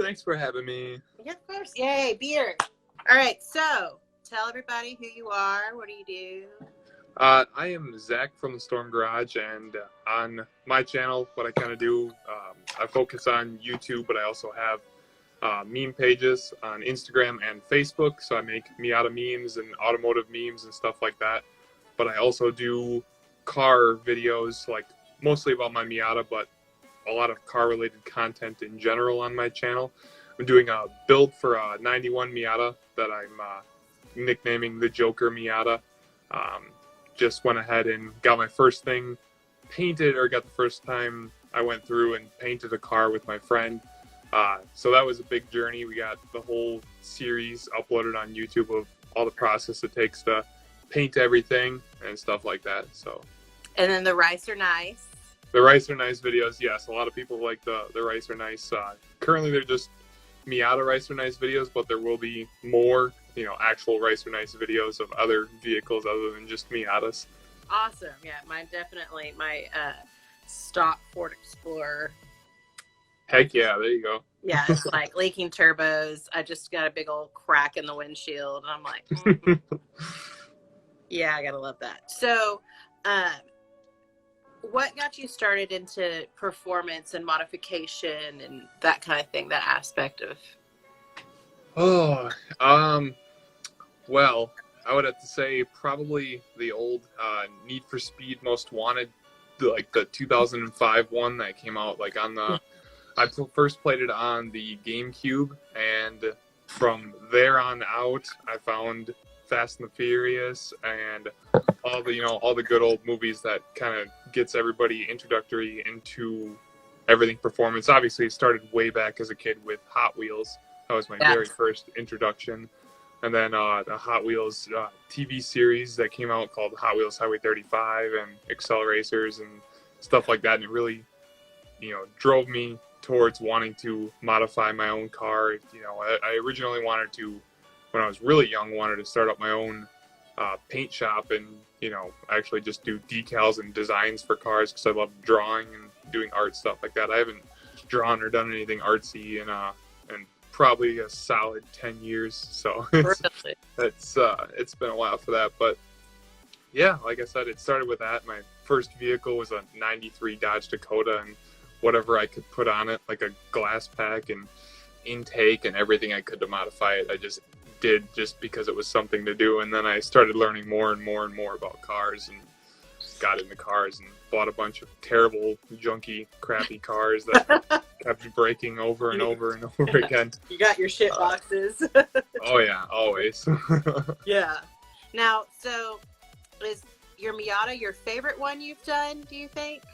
Thanks for having me. Yeah, of course. Yay, beer. All right, so tell everybody who you are. What do you do? I am Zach from the Storm Garage, and on my channel, what I kind of do, I focus on YouTube, but I also have meme pages on Instagram and Facebook. So I make Miata memes and automotive memes and stuff like that. But I also do car videos, like mostly about my Miata, but a lot of car-related content in general on my channel. I'm doing a build for a 91 Miata that I'm nicknaming the Joker Miata. Just went ahead and got my first thing painted, or got the first time I went through and painted a car with my friend. So that was a big journey. We got the whole series uploaded on YouTube of all the process it takes to paint everything and stuff like that. So. And then the rice are nice. The rice are nice videos, yes. A lot of people like the rice are nice. Currently, they're just Miata rice are nice videos, but there will be more, actual rice are nice videos of other vehicles other than just Miatas. Awesome. Yeah, mine definitely. My stock Ford Explorer. Heck yeah, there you go. Yeah, it's like leaking turbos. I just got a big old crack in the windshield, and I'm like, yeah, I gotta love that. So, what got you started into performance and modification and that kind of thing, that aspect of? Well, I would have to say probably the old Need for Speed Most Wanted, like the 2005 one that came out like on the, I first played it on the GameCube, and from there on out, I found Fast and the Furious and all the, all the good old movies that kind of gets everybody introductory into everything performance. Obviously, it started way back as a kid with Hot Wheels. That was my very first introduction. And then the Hot Wheels TV series that came out called Hot Wheels Highway 35 and Acceleracers and stuff like that. And it really, drove me towards wanting to modify my own car. I originally wanted to, when I was really young, wanted to start up my own paint shop and, actually just do decals and designs for cars, because I love drawing and doing art stuff like that. I haven't drawn or done anything artsy in probably a solid 10 years. So it's been a while for that. But yeah, like I said, it started with that. My first vehicle was a 93 Dodge Dakota, and whatever I could put on it, like a glass pack and intake and everything I could to modify it, I just did, just because it was something to do. And then I started learning more and more and more about cars, and got into cars and bought a bunch of terrible, junky, crappy cars that kept breaking over and over and over again. You got your shit boxes. Oh yeah, always. Yeah. Now, so is your Miata your favorite one you've done, do you think?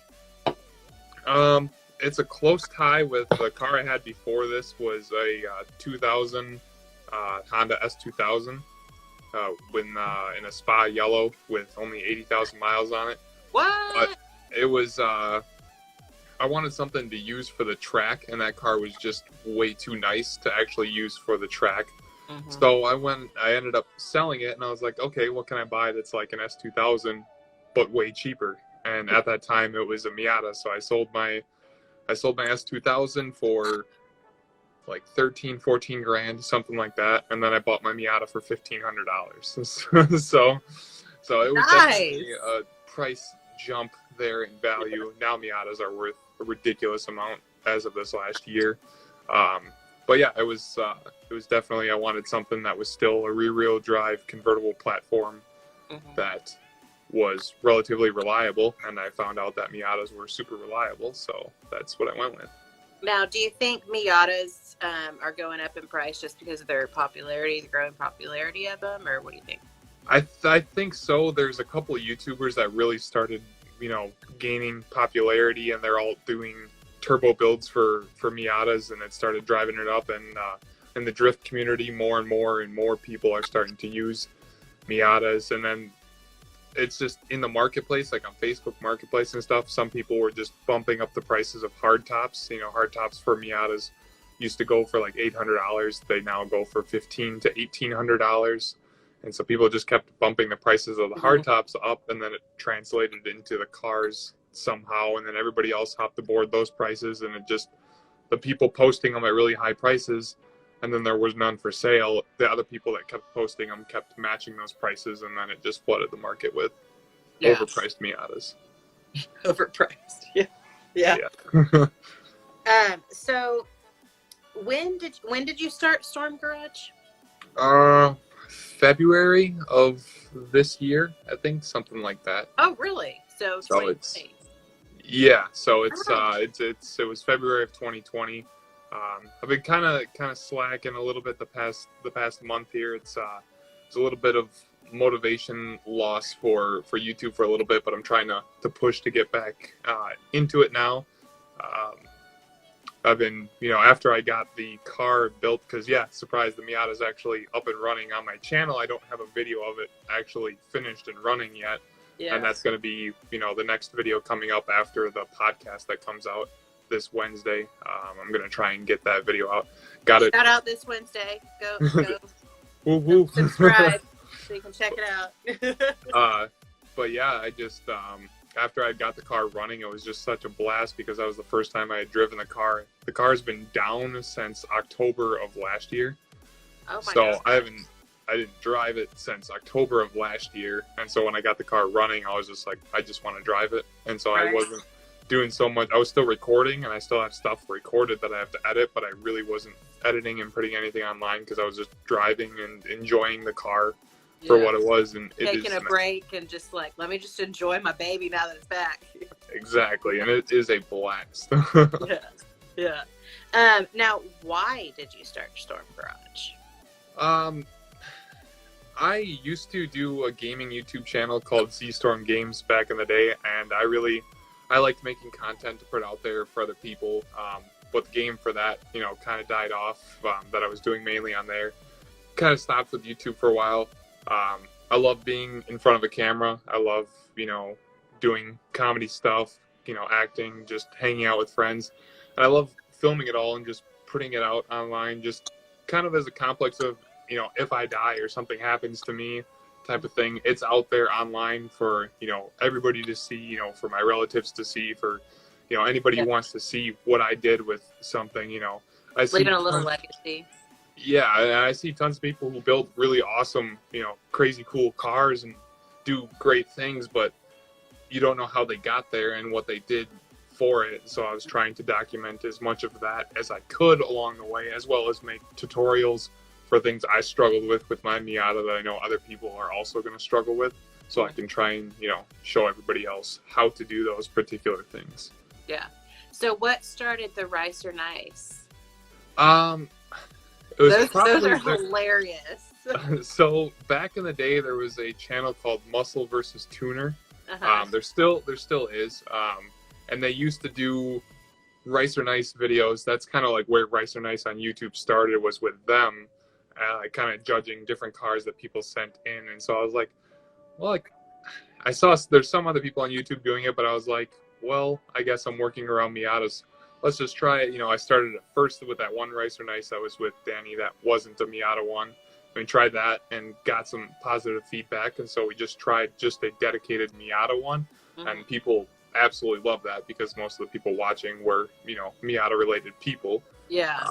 It's a close tie with the car I had before this. Was a 2000 Honda S2000 in a Spa yellow with only 80,000 miles on it. What? But it was I wanted something to use for the track, and that car was just way too nice to actually use for the track. So I ended up selling it, and I was like, okay, what can I buy that's like an S2000 but way cheaper? And at that time it was a Miata, so I sold my S2000 for like 14 grand, something like that, and then I bought my Miata for $1,500. so it was definitely a price jump there in value. Now Miatas are worth a ridiculous amount as of this last year. But yeah, it was definitely, I wanted something that was still a rear-wheel drive convertible platform that was relatively reliable, and I found out that Miatas were super reliable, so that's what I went with. Now, do you think Miatas are going up in price just because of their popularity, the growing popularity of them, or what do you think? I think so. There's a couple of YouTubers that really started, gaining popularity, and they're all doing turbo builds for Miatas, and it started driving it up. And in the drift community, more and more people are starting to use Miatas. And then it's just in the marketplace, like on Facebook Marketplace and stuff, some people were just bumping up the prices of hard tops. Hard tops for Miatas used to go for like $800. They now go for $1,500 to $1,800. And so people just kept bumping the prices of the hard tops up, and then it translated into the cars somehow. And then everybody else hopped aboard those prices, and it just the people posting them at really high prices, and then there was none for sale. The other people that kept posting them kept matching those prices, and then it just flooded the market with overpriced Miatas. Overpriced. Yeah. Yeah. So when did you start Storm Garage? February of this year, I think, something like that. Oh, really? So 2020. So it was February of 2020. I've been kind of slacking a little bit the past month here. It's a little bit of motivation loss for YouTube for a little bit, but I'm trying to push to get back into it now. I've been, after I got the car built, because surprise, the Miata's actually up and running on my channel. I don't have a video of it actually finished and running yet. Yeah. And that's going to be, the next video coming up after the podcast that comes out this Wednesday. I'm going to try and get that video out. Shout out this Wednesday. Go. Woo woo. Subscribe so you can check it out. But yeah, I just, after I got the car running, it was just such a blast because that was the first time I had driven the car. The car's been down since October of last year. Oh my God. I didn't drive it since October of last year. And so when I got the car running, I was just like, I just want to drive it. And so I wasn't doing so much. I was still recording, and I still have stuff recorded that I have to edit, but I really wasn't editing and putting anything online because I was just driving and enjoying the car for what it was. And taking a break and just like, let me just enjoy my baby now that it's back. Exactly. And it is a blast. Yeah. Now, why did you start Storm Garage? I used to do a gaming YouTube channel called Z-Storm Games back in the day, and I liked making content to put out there for other people. But the game for that, kind of died off, that I was doing mainly on there. Kind of stopped with YouTube for a while. I love being in front of a camera. I love, doing comedy stuff, acting, just hanging out with friends. And I love filming it all and just putting it out online, just kind of as a complex of, if I die or something happens to me type of thing. It's out there online for, everybody to see, for my relatives to see, for, anybody who wants to see what I did with something, I see leaving a little legacy. Yeah, I see tons of people who build really awesome, crazy cool cars and do great things, but you don't know how they got there and what they did for it. So I was trying to document as much of that as I could along the way, as well as make tutorials for things I struggled with my Miata that I know other people are also going to struggle with. So I can try and, show everybody else how to do those particular things. Yeah. So what started the Rice or Nice? Those are hilarious. So back in the day, there was a channel called Muscle versus Tuner. There still is. And they used to do Rice or Nice videos. That's kind of like where Rice or Nice on YouTube started, was with them, kind of judging different cars that people sent in. And so I was like, well, I saw there's some other people on YouTube doing it, but I was like, well, I guess I'm working around Miatas. Let's just try it. I started at first with that one Rice or Nice I was with Dani that wasn't a Miata one. We tried that and got some positive feedback. And so we just tried just a dedicated Miata one. Mm-hmm. And people absolutely loved that because most of the people watching were, Miata related people. Yeah.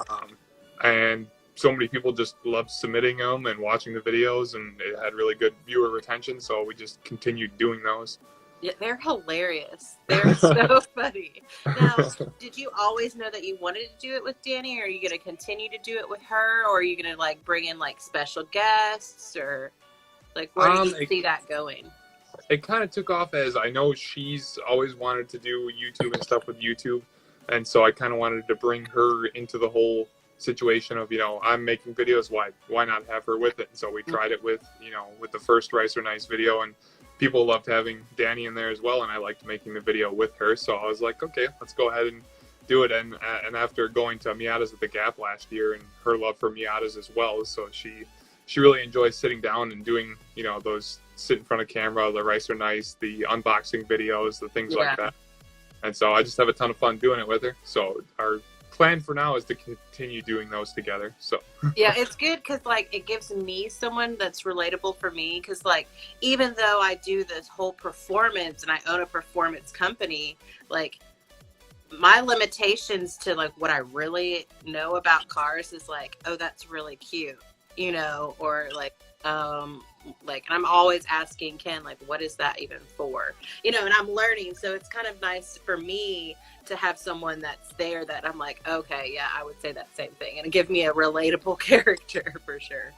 And so many people just loved submitting them and watching the videos, and it had really good viewer retention. So we just continued doing those. Yeah, they're hilarious. They're so funny. Now, did you always know that you wanted to do it with Dani, or are you going to continue to do it with her, or are you going to bring in special guests, or where do you see that going? It kind of took off as I know she's always wanted to do YouTube and stuff with YouTube, and so I kind of wanted to bring her into the whole situation of I'm making videos, why not have her with it? And so we tried it with with the first Rice or Nice video, and people loved having Dani in there as well, and I liked making the video with her. So I was like, okay, let's go ahead and do it. And after going to Miatas at the Gap last year, and her love for Miatas as well, so she really enjoys sitting down and doing those sit in front of camera, the Rice or Nice, the unboxing videos, the things like that. And so I just have a ton of fun doing it with her. So our plan for now is to continue doing those together. So yeah, it's good because it gives me someone that's relatable for me, because even though I do this whole performance and I own a performance company, my limitations to like what I really know about cars is like, oh, that's really cute, you know, or like, and I'm always asking Ken, like, what is that even for? You know, and I'm learning. So it's kind of nice for me to have someone that's there that I'm like, okay, yeah, I would say that same thing, and give me a relatable character for sure.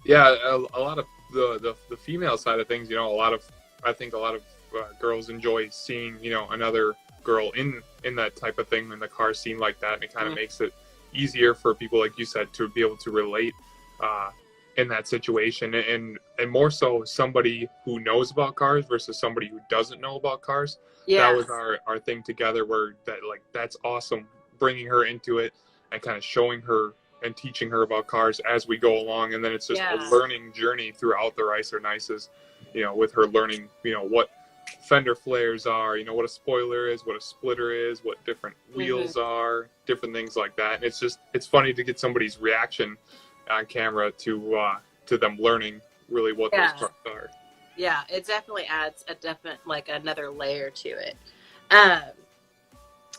Yeah, a lot of the female side of things, you know, I think a lot of girls enjoy seeing, you know, another girl in that type of thing in the car scene like that, and it kind of makes it easier for people, like you said, to be able to relate in that situation, and more so somebody who knows about cars versus somebody who doesn't know about cars. Yeah. That was our thing together, where that's awesome, bringing her into it and kind of showing her and teaching her about cars as we go along, and then it's just a learning journey throughout the Ricer Nices, you know, with her learning, you know, what fender flares are, you know, what a spoiler is, what a splitter is, what different wheels are, different things like that. And it's funny to get somebody's reaction on camera to them learning really what those cars are. Yeah, it definitely adds a definite, like, another layer to it.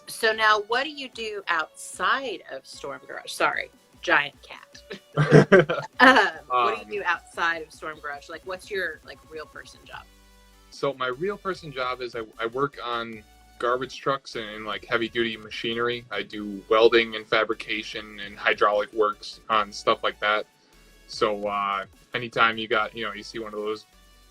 So now, what do you do outside of Storm Garage? Sorry, giant cat. What do you do outside of Storm Garage? Like, what's your like real person job? So my real person job is I work on garbage trucks and like heavy duty machinery. I do welding and fabrication and hydraulic works on stuff like that. So anytime you see one of those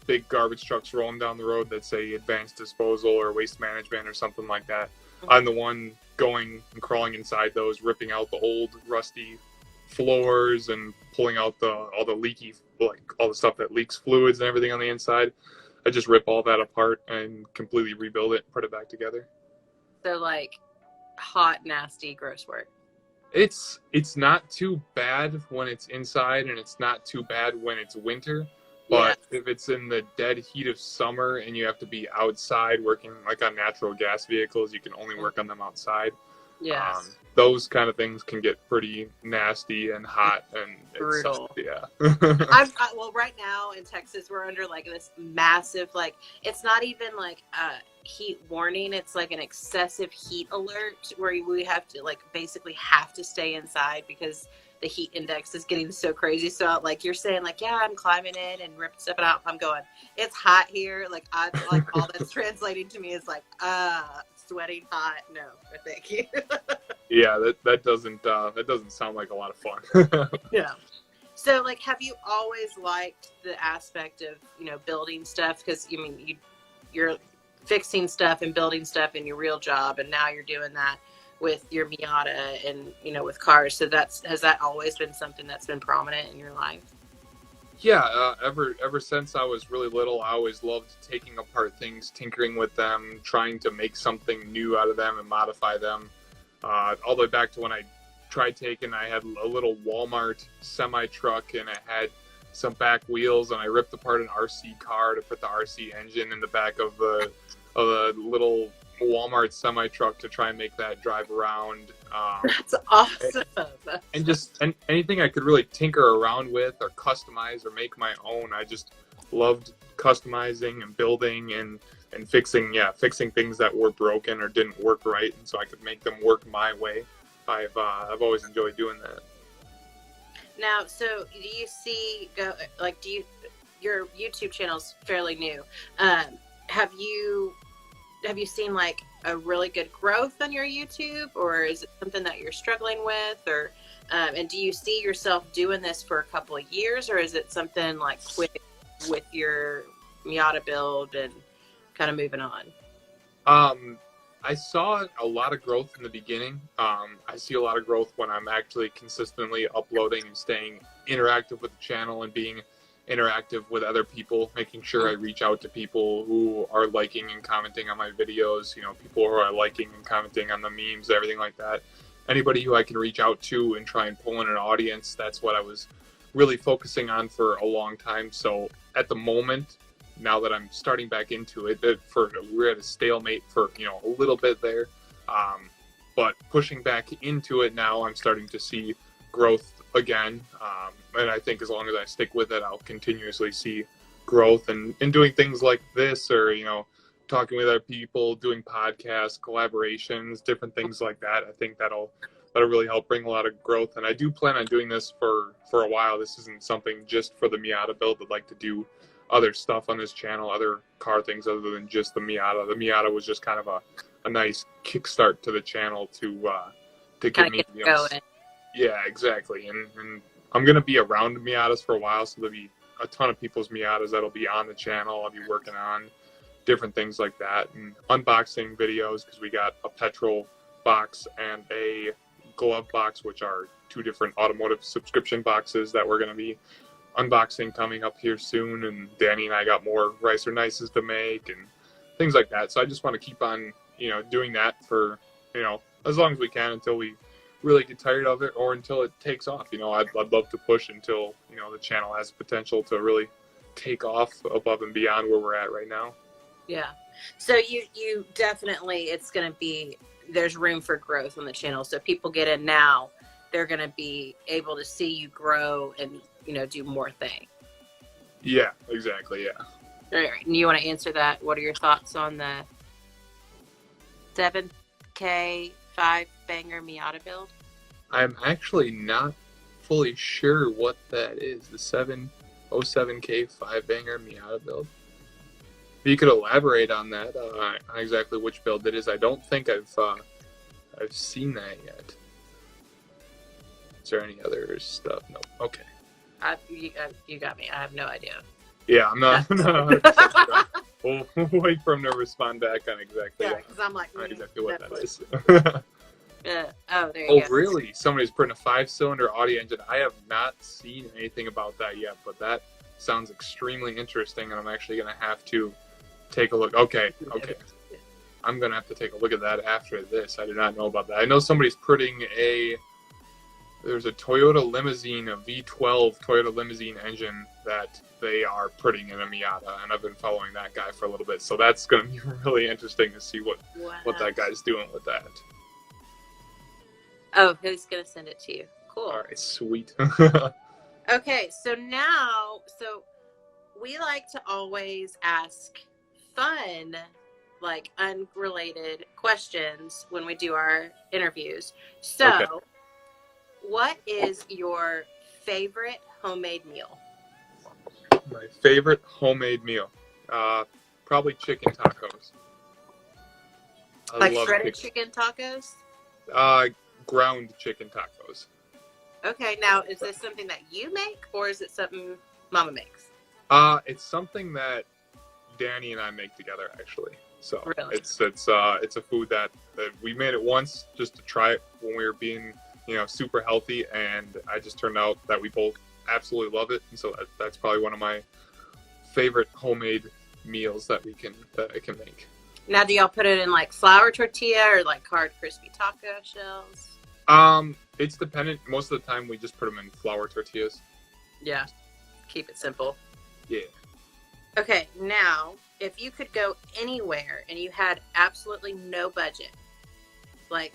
big garbage trucks rolling down the road that say advanced disposal or waste management or something like that, I'm the one going and crawling inside those, ripping out the old rusty floors and pulling out all the leaky, like all the stuff that leaks fluids and everything on the inside. I just rip all that apart and completely rebuild it, put it back together. So like hot, nasty, gross work. It's not too bad when it's inside, and it's not too bad when it's winter. But if it's in the dead heat of summer and you have to be outside working like on natural gas vehicles, you can only work on them outside. Yes. Those kind of things can get pretty nasty and hot and brutal. Well, right now in Texas, we're under like this massive, like, it's not even like a heat warning. It's like an excessive heat alert where we have to like basically have to stay inside because the heat index is getting so crazy. So like you're saying like, yeah, I'm climbing in and ripping stuff out. I'm going, it's hot here. Like all that's translating to me is like, sweating hot. No, thank you. Yeah, that doesn't sound like a lot of fun. Yeah. So like, have you always liked the aspect of, you know, building stuff? Because I mean, you're fixing stuff and building stuff in your real job, and now you're doing that with your Miata and, you know, with cars. So has that always been something that's been prominent in your life? Yeah, ever since I was really little, I always loved taking apart things, tinkering with them, trying to make something new out of them and modify them. All the way back to when I had a little Walmart semi-truck, and it had some back wheels, and I ripped apart an RC car to put the RC engine in the back of the little Walmart semi-truck to try and make that drive around. That's awesome. And anything I could really tinker around with or customize or make my own. I just loved customizing and building and fixing things that were broken or didn't work right, and so I could make them work my way. I've always enjoyed doing that. Now, so do you see your YouTube channel's fairly new. Have you seen like a really good growth on your YouTube, or is it something that you're struggling with, or and do you see yourself doing this for a couple of years, or is it something like quick with your Miata build and kind of moving on? I saw a lot of growth in the beginning. I see a lot of growth when I'm actually consistently uploading and staying interactive with the channel and being interactive with other people, making sure I reach out to people who are liking and commenting on my videos, you know, people who are liking and commenting on the memes, everything like that. Anybody who I can reach out to and try and pull in an audience, that's what I was really focusing on for a long time. So at the moment, now that I'm starting back into it, we're at a stalemate for, you know, a little bit there. But pushing back into it now, I'm starting to see growth again. And I think as long as I stick with it, I'll continuously see growth and doing things like this, or, you know, talking with other people, doing podcasts, collaborations, different things like that. I think that'll really help bring a lot of growth. And I do plan on doing this for a while. This isn't something just for the Miata build. I'd like to do other stuff on this channel, other car things other than just the Miata. The Miata was just kind of a nice kickstart to the channel to get me going. Yeah, exactly. And I'm gonna be around Miatas for a while, so there'll be a ton of people's Miatas that'll be on the channel. I'll be working on different things like that and unboxing videos, because we got a petrol box and a glove box, which are two different automotive subscription boxes that we're going to be unboxing coming up here soon. And Dani and I got more Ricer Nices to make and things like that. So I just want to keep on, doing that for, as long as we can until we really get tired of it or until it takes off. I'd love to push until, the channel has potential to really take off above and beyond where we're at right now. Yeah. So you definitely, it's going to be, there's room for growth on the channel. So people get in now, they're going to be able to see you grow and, do more things. Yeah, exactly. Yeah. All right. And you want to answer that? What are your thoughts on the 7K 5-banger Miata build? I'm actually not fully sure what that is. The 707K 5-banger Miata build. If you could elaborate on that, on exactly which build it is. I don't think I've seen that yet. Is there any other stuff? No. Okay. You got me. I have no idea. Yeah, I'm not. We'll wait for him to respond back on exactly. Yeah, because I'm like, exactly what that is. Oh, there you go. Oh, really? Somebody's putting a 5-cylinder Audi engine. I have not seen anything about that yet, but that sounds extremely interesting, and I'm actually going to have to take a look. Okay. I'm going to have to take a look at that after this. I did not know about that. I know somebody's putting there's a Toyota Limousine, a V12 Toyota Limousine engine that they are putting in a Miata, and I've been following that guy for a little bit. So that's going to be really interesting to see what that guy's doing with that. Oh, who's going to send it to you? Cool. All right, sweet. Okay, so we like to always ask fun, like unrelated questions when we do our interviews. So, okay. What is your favorite homemade meal? My favorite homemade meal? Probably chicken tacos. Like shredded chicken tacos? Ground chicken tacos. Okay, now is this something that you make, or is it something Mama makes? It's something that Dani and I make together, actually. So really? It's a food that we made it once just to try it when we were being super healthy, and I just turned out that we both absolutely love it, and so that's probably one of my favorite homemade meals that I can make. Now, do y'all put it in like flour tortilla or like hard crispy taco shells? It's dependent. Most of the time we just put them in flour tortillas. Yeah, keep it simple. Yeah. Okay, now if you could go anywhere and you had absolutely no budget, like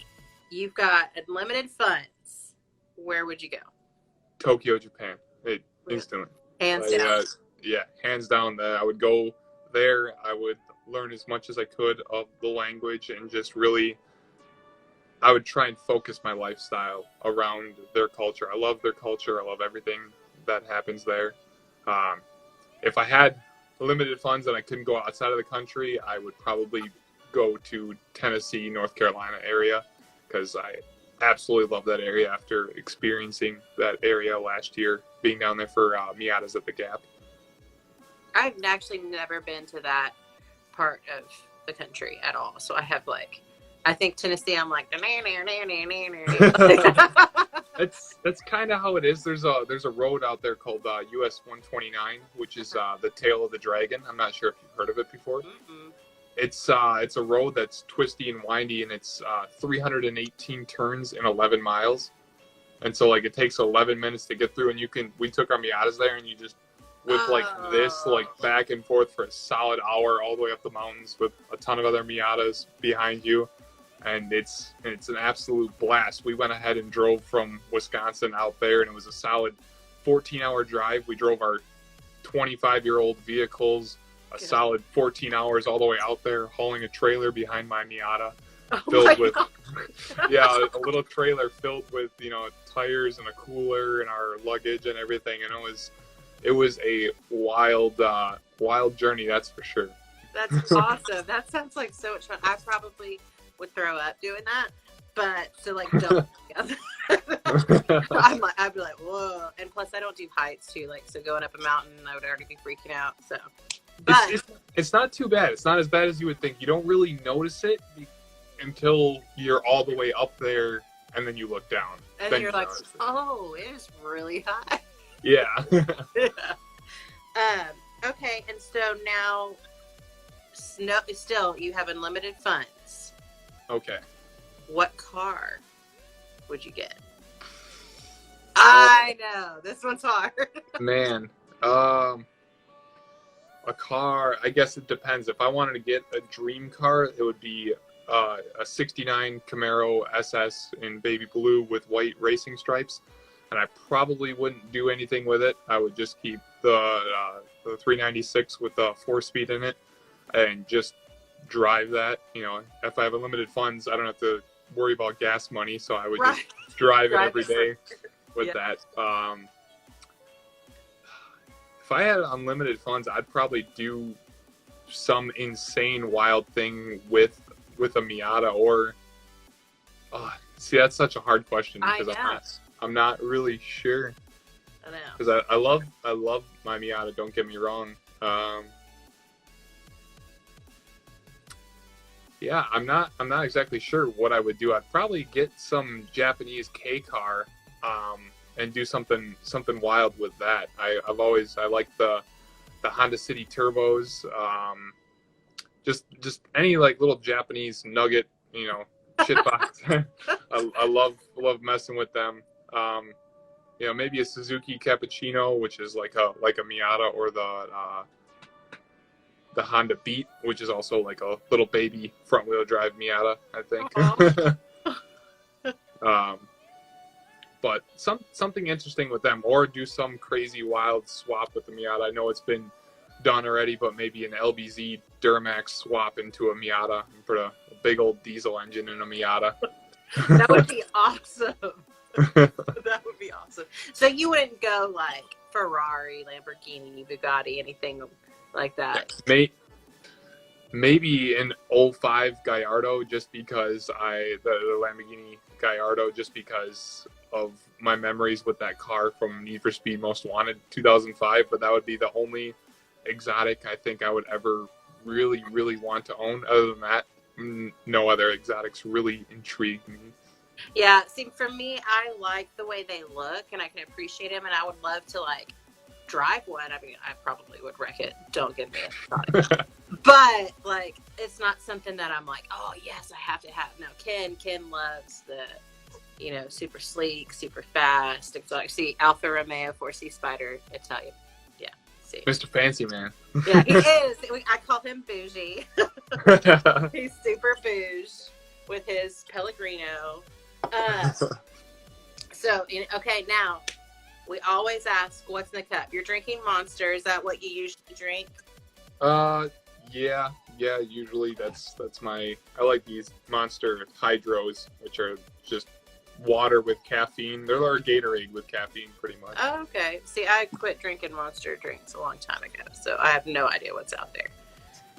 you've got unlimited funds, where would you go? Tokyo, Japan. Instantly. Hands down. Yeah, hands down. I would go there. I would learn as much as I could of the language and just really, I would try and focus my lifestyle around their culture. I love their culture. I love everything that happens there. If I had limited funds and I couldn't go outside of the country, I would probably go to Tennessee, North Carolina area, because I absolutely love that area after experiencing that area last year, being down there for Miatas at the Gap. I've actually never been to that part of the country at all. So I have I think Tennessee, I'm like, That's kind of how it is. There's a road out there called US 129, which is the Tail of the Dragon. I'm not sure if you've heard of it before. Mm-mm. It's a road that's twisty and windy, and it's 318 turns in 11 miles. And so it takes 11 minutes to get through, and we took our Miatas there, and you just whip this back and forth for a solid hour all the way up the mountains with a ton of other Miatas behind you. And it's an absolute blast. We went ahead and drove from Wisconsin out there, and it was a solid 14-hour drive. We drove our 25-year-old vehicles a solid 14 hours all the way out there hauling a trailer behind my Miata. Oh Filled with, God. yeah, a little trailer filled with, tires and a cooler and our luggage and everything. And it was a wild journey, that's for sure. That's awesome. That sounds like so much fun. I probably would throw up doing that, but to like jump together, I'd be like, whoa. And plus, I don't do heights too. Like, so going up a mountain, I would already be freaking out. So, but it's not too bad. It's not as bad as you would think. You don't really notice it until you're all the way up there, and then you look down. And then you're like, oh, it is really high. Yeah. Okay, and so now, still, you have unlimited funds. Okay. What car would you get? I know, this one's hard. Man, a car, I guess it depends. If I wanted to get a dream car, it would be a 69 Camaro SS in baby blue with white racing stripes. And I probably wouldn't do anything with it. I would just keep the 396 with the 4-speed in it and just drive that. If I have unlimited funds, I don't have to worry about gas money, so I would just drive it every day with that. If I had unlimited funds, I'd probably do some insane wild thing with a Miata or see, that's such a hard question because I'm not really sure. I know. Because I love my Miata, don't get me wrong. Yeah, I'm not exactly sure what I would do. I'd probably get some Japanese K car and do something wild with that. I like the Honda City turbos. Just any like little Japanese nugget, shit box. I love messing with them. Maybe a Suzuki Cappuccino, which is like a Miata, or the Honda Beat, which is also like a little baby front wheel drive Miata, I think. But something interesting with them, or do some crazy wild swap with the Miata. I know it's been done already, but maybe an LBZ Duramax swap into a Miata and put a big old diesel engine in a Miata. That would be awesome. That would be awesome. So you wouldn't go like Ferrari, Lamborghini, Bugatti, anything like that? Maybe an 05 Gallardo, just because the Lamborghini Gallardo, just because of my memories with that car from Need for Speed Most Wanted 2005. But that would be the only exotic I think I would ever really, really want to own. Other than that, no other exotics really intrigue me. Yeah, see, for me, I like the way they look, and I can appreciate them, and I would love to, like, drive one. I mean, I probably would wreck it. Don't get me started. But, like, it's not something that I'm like, oh, yes, I have to have. No, Ken loves the, super sleek, super fast, exotic. See, Alfa Romeo 4C Spider, I tell you. Yeah, see. Mr. Fancy Man. Yeah, he is. I call him bougie. He's super bougie with his Pellegrino. So, okay, now, we always ask, what's in the cup? You're drinking Monster. Is that what you usually drink? Yeah, usually that's I like these Monster Hydros, which are just water with caffeine. They're our Gatorade with caffeine, pretty much. Oh, okay. See, I quit drinking Monster drinks a long time ago, so I have no idea what's out there.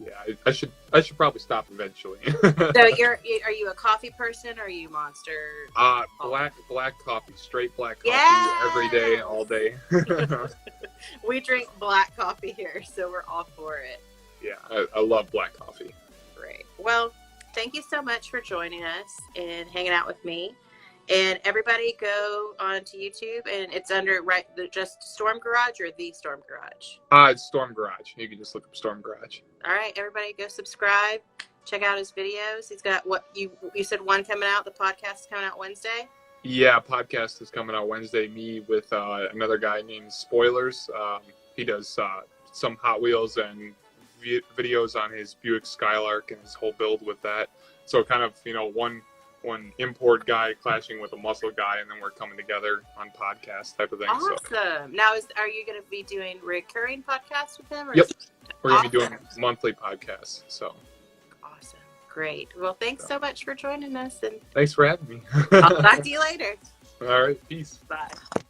Yeah, I should probably stop eventually. So are you a coffee person, or are you Monster? Black coffee, straight black coffee, every day, all day. We drink black coffee here, so we're all for it. Yeah, I love black coffee. Great. Well, thank you so much for joining us and hanging out with me. And everybody go onto YouTube, and it's under just Storm Garage or The Storm Garage? It's Storm Garage. You can just look up Storm Garage. All right, everybody go subscribe. Check out his videos. He's got you said one coming out. The podcast is coming out Wednesday? Yeah, podcast is coming out Wednesday. Me with another guy named Spoilers. He does some Hot Wheels and videos on his Buick Skylark and his whole build with that. So kind of, one import guy clashing with a muscle guy, and then we're coming together on podcast type of thing. Awesome. So. Now, are you going to be doing recurring podcasts with him? Or Yep. we're going to be doing monthly podcasts. So awesome. Great. Well, thanks so much for joining us. And thanks for having me. I'll talk to you later. All right. Peace. Bye.